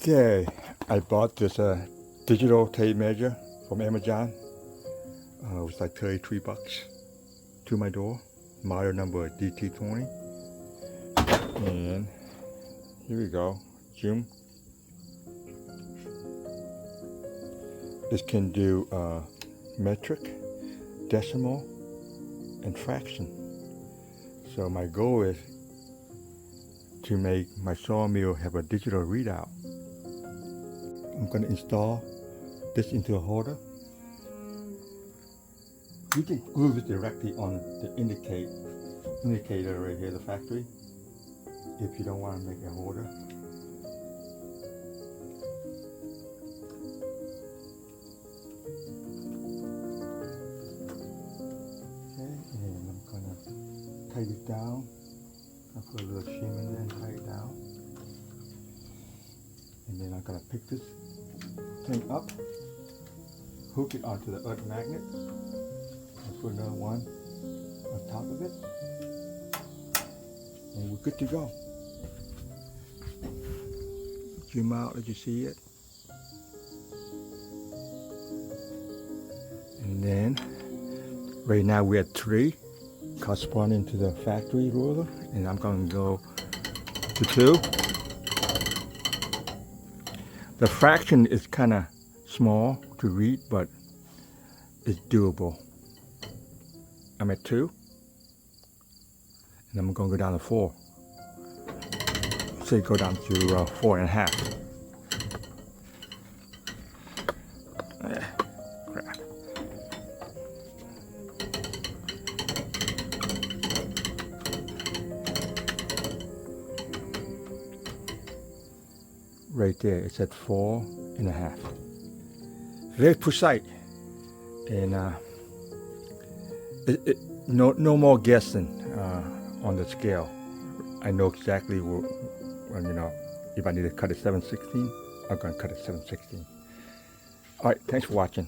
Okay, I bought this digital tape measure from Amazon. It was like 33 bucks to my door. Model number DT20. And here we go. Zoom. This can do metric, decimal, and fraction. So my goal is to make my sawmill have a digital readout. I'm going to install this into a holder. You can glue this directly on the indicator right here, the factory, if you don't want to make a holder. Okay, and I'm going to tighten it down. I'll put a little shim in there and tighten it down. And then I'm going to pick this thing up, hook it onto the earth magnet, and put another one on top of it, and we're good to go. Zoom out, let you see it. And then, right now we're at 3, corresponding to the factory ruler, and I'm going to go to 2. The fraction is kind of small to read, but it's doable. I'm at 2, and I'm going to go down to 4. Say go down to 4.5. Crap. Right there, it's at 4.5. Very precise, and no more guessing on the scale. I know exactly if I need to cut it 7/16, I'm going to cut it 7/16. All right, thanks for watching.